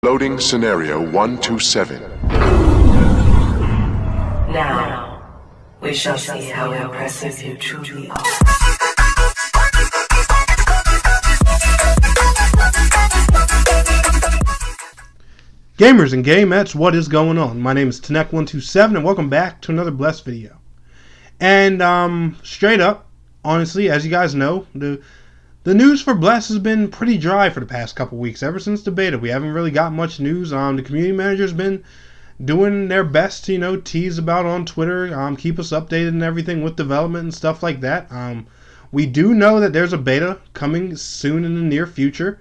Loading scenario 127. Now, we shall see how impressive you truly are. Gamers and gamettes, what is going on? My name is Tanek127 and welcome back to another Bless video. And straight up, honestly, as you guys know, the news for Bless has been pretty dry for the past couple weeks. Ever since the beta, we haven't really got much news. The community manager's been doing their best to, tease about on Twitter, keep us updated and everything with development and stuff like that. We do know that there's a beta coming soon in the near future.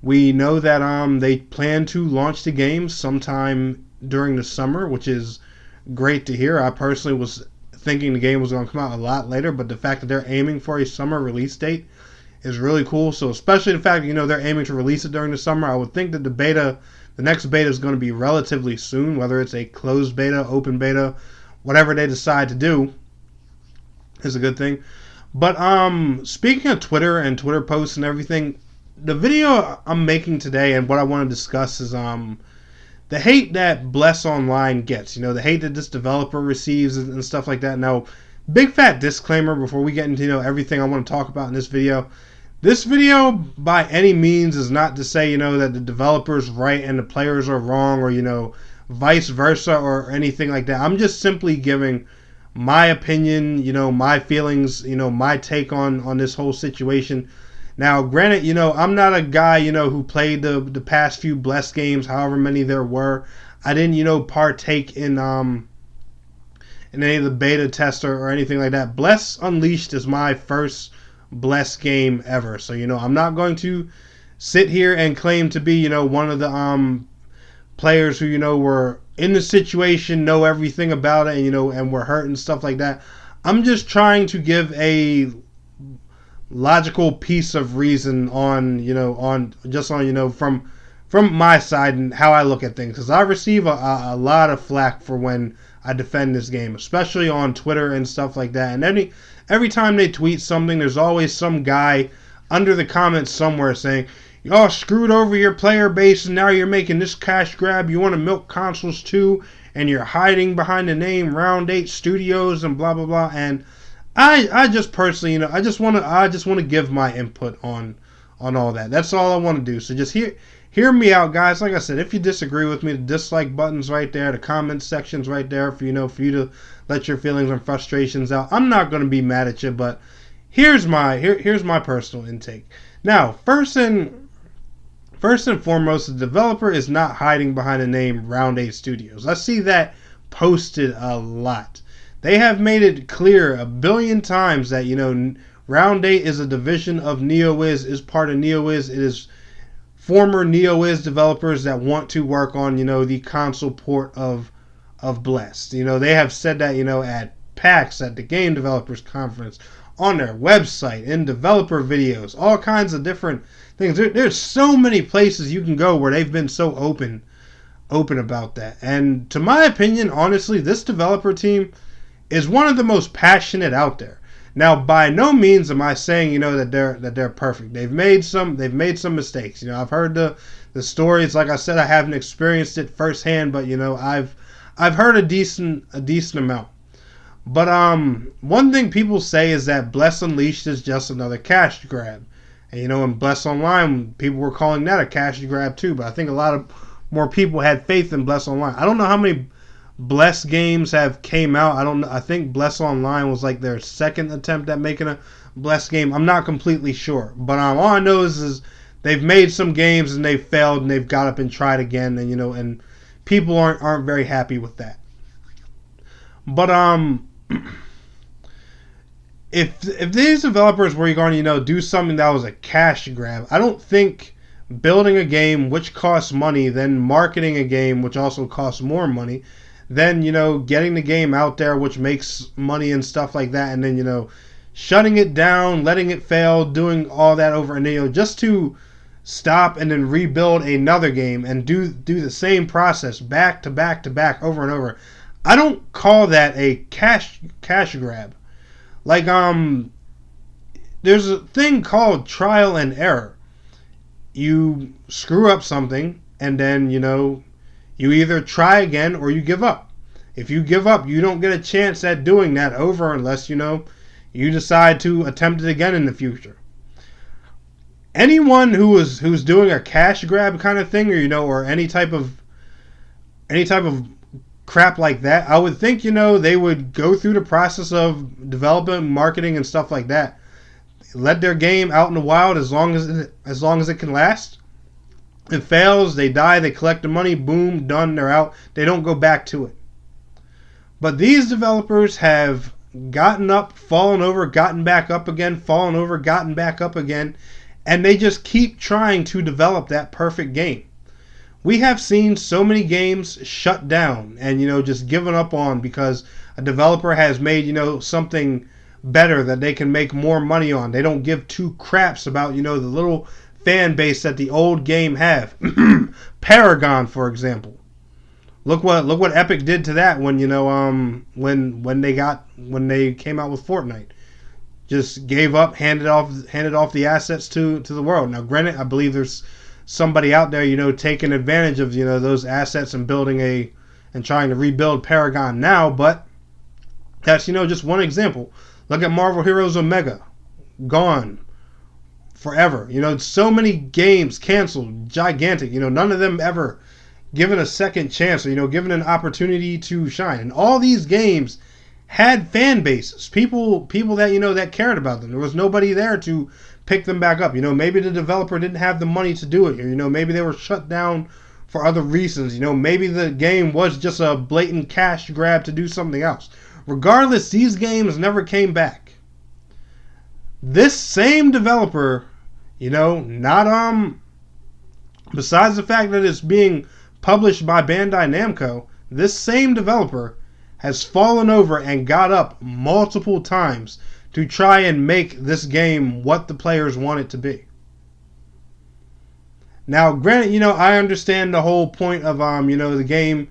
We know that they plan to launch the game sometime during the summer, which is great to hear. I personally was thinking the game was going to come out a lot later, but the fact that they're aiming for a summer release date is really cool. So especially the fact that, they're aiming to release it during the summer, I would think that the next beta is going to be relatively soon, whether it's a closed beta, open beta, whatever they decide to do is a good thing. But speaking of Twitter and Twitter posts and everything, the video I'm making today and what I want to discuss is the hate that Bless Online gets. The hate that this developer receives and stuff like that. Now, big fat disclaimer before we get into everything I want to talk about in this video. This video, by any means, is not to say, that the developer's right and the players are wrong, or, vice versa, or anything like that. I'm just simply giving my opinion, my feelings, my take on this whole situation. Now, granted, I'm not a guy, who played the past few Bless games, however many there were. I didn't, partake in any of the beta tester or anything like that. Bless Unleashed is my first Bless game ever. So, I'm not going to sit here and claim to be, one of the players who, were in the situation, know everything about it, and, and were hurt and stuff like that. I'm just trying to give a logical piece of reason on from my side and how I look at things, because I receive a lot of flack for when I defend this game, especially on Twitter and stuff like that. And every time they tweet something, there's always some guy under the comments somewhere saying, "Y'all screwed over your player base and now you're making this cash grab. You want to milk consoles too, and you're hiding behind the name Round 8 Studios and blah blah blah." And I just personally, I just want to give my input on all that. That's all I want to do. So just hear me out, guys. Like I said, if you disagree with me, the dislike button's right there, the comment section's right there for for you to let your feelings and frustrations out. I'm not going to be mad at you, but here's my personal intake. Now, first and foremost, the developer is not hiding behind the name Round 8 Studios. I see that posted a lot. They have made it clear a billion times that, Round 8 is a division of NeoWiz, is part of NeoWiz. It is former NeoWiz developers that want to work on, the console port of Bless. They have said that, at PAX, at the Game Developers Conference, on their website, in developer videos, all kinds of different things. There's so many places you can go where they've been so open about that. And to my opinion, honestly, this developer team is one of the most passionate out there. Now, by no means am I saying, that they're perfect. They've made some mistakes. I've heard the stories. Like I said, I haven't experienced it firsthand, but I've heard a decent amount. But one thing people say is that Bless Unleashed is just another cash grab. And in Bless Online, people were calling that a cash grab too. But I think a lot of more people had faith in Bless Online. I don't know how many Bless games have came out. I think Bless Online was like their second attempt at making a Bless game. I'm not completely sure, but all I know is they've made some games and they've failed and they've got up and tried again, and and people aren't very happy with that. But if these developers were going to do something that was a cash grab, I don't think building a game which costs money, then marketing a game which also costs more money, then, getting the game out there, which makes money and stuff like that, and then, shutting it down, letting it fail, doing all that over, and, just to stop and then rebuild another game and do the same process back to back to back over and over. I don't call that a cash grab. Like, there's a thing called trial and error. You screw up something, and then, you either try again or you give up. If you give up, you don't get a chance at doing that over unless, you decide to attempt it again in the future. Anyone who's doing a cash grab kind of thing, or any type of crap like that, I would think, they would go through the process of development, marketing, and stuff like that. Let their game out in the wild as long as it can last. It fails, they die, they collect the money, boom, done, they're out. They don't go back to it. But these developers have gotten up, fallen over, gotten back up again, fallen over, gotten back up again, and they just keep trying to develop that perfect game. We have seen so many games shut down and, just given up on because a developer has made, something better that they can make more money on. They don't give two craps about, the little fan base that the old game have. Paragon, for example. Look what Epic did to that when when they came out with Fortnite. Just gave up, handed off the assets to the world. Now, granted, I believe there's somebody out there, taking advantage of those assets and and trying to rebuild Paragon now. But that's just one example. Look at Marvel Heroes Omega, gone forever. So many games canceled, gigantic. None of them ever given a second chance or given an opportunity to shine. And all these games had fan bases, people that that cared about them. There was nobody there to pick them back up. Maybe the developer didn't have the money to do it, or maybe they were shut down for other reasons. Maybe the game was just a blatant cash grab to do something else. Regardless, these games never came back. This same developer, not besides the fact that it's being published by Bandai Namco, this same developer has fallen over and got up multiple times to try and make this game what the players want it to be. Now, granted, I understand the whole point of the game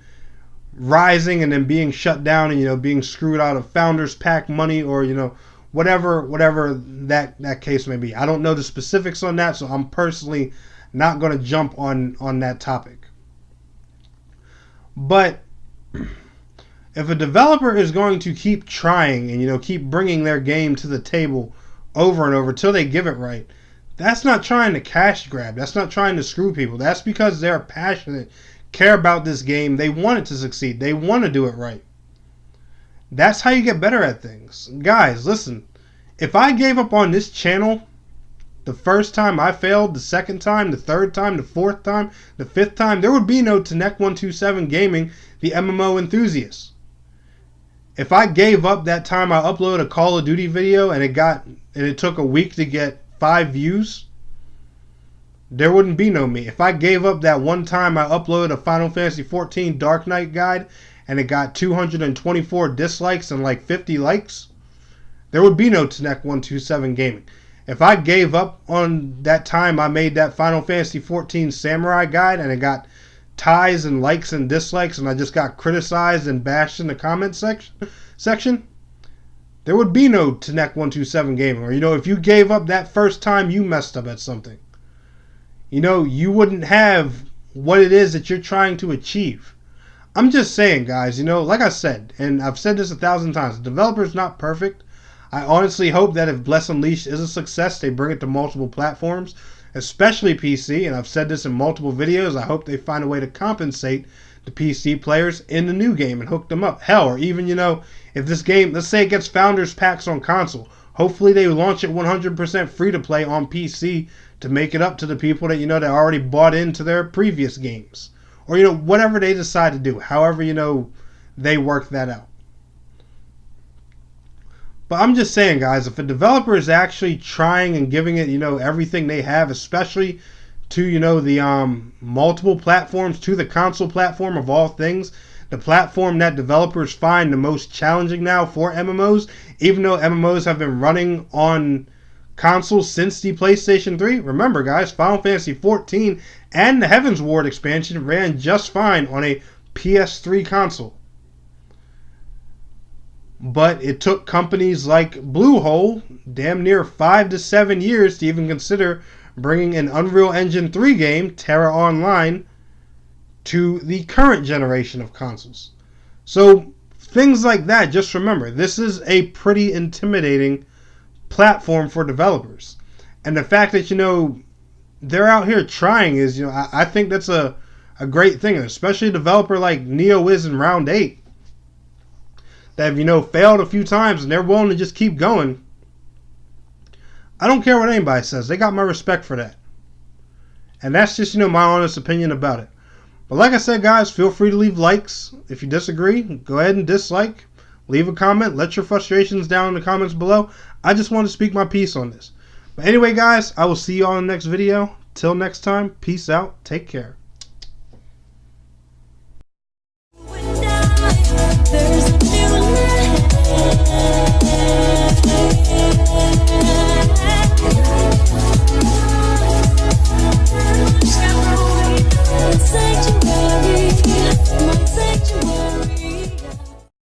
rising and then being shut down and being screwed out of Founders Pack money or whatever that case may be. I don't know the specifics on that, so I'm personally not going to jump on that topic. But if a developer is going to keep trying and keep bringing their game to the table over and over till they give it right, that's not trying to cash grab. That's not trying to screw people. That's because they're passionate, care about this game. They want it to succeed. They want to do it right. That's how you get better at things. Guys, listen. If I gave up on this channel the first time I failed, the second time, the third time, the fourth time, the fifth time, there would be no Tanek127 Gaming, the MMO enthusiast. If I gave up that time I uploaded a Call of Duty video and it took a week to get 5 views, there wouldn't be no me. If I gave up that one time I uploaded a Final Fantasy XIV Dark Knight guide and it got 224 dislikes and like 50 likes, there would be no Tanek127 Gaming. If I gave up on that time I made that Final Fantasy XIV Samurai guide and it got ties and likes and dislikes and I just got criticized and bashed in the comment section, there would be no Tanek127 Gaming. Or, if you gave up that first time you messed up at something, you wouldn't have what it is that you're trying to achieve. I'm just saying, guys, like I said, and I've said this 1,000 times, the developer's not perfect. I honestly hope that if Bless Unleashed is a success, they bring it to multiple platforms, especially PC, and I've said this in multiple videos. I hope they find a way to compensate the PC players in the new game and hook them up. Hell, or even, if this game, let's say it gets Founders Packs on console, hopefully they launch it 100% free to play on PC to make it up to the people that, that already bought into their previous games. Or, whatever they decide to do, however, they work that out. But I'm just saying, guys, if a developer is actually trying and giving it, everything they have, especially to, the multiple platforms, to the console platform of all things, the platform that developers find the most challenging now for MMOs, even though MMOs have been running on consoles since the PlayStation 3. Remember, guys, Final Fantasy XIV and the Heaven's Ward expansion ran just fine on a PS3 console. But it took companies like Bluehole damn near 5 to 7 years to even consider bringing an Unreal Engine 3 game, Terra Online, to the current generation of consoles. So things like that, just remember, this is a pretty intimidating platform for developers. And the fact that, they're out here trying is, I think that's a great thing, especially a developer like Neo is in Round 8 that have, failed a few times and they're willing to just keep going. I don't care what anybody says. They got my respect for that. And that's just, my honest opinion about it. But like I said, guys, feel free to leave likes. If you disagree, go ahead and dislike. Leave a comment. Let your frustrations down in the comments below. I just want to speak my piece on this. But anyway, guys, I will see you all in the next video. Till next time, peace out. Take care.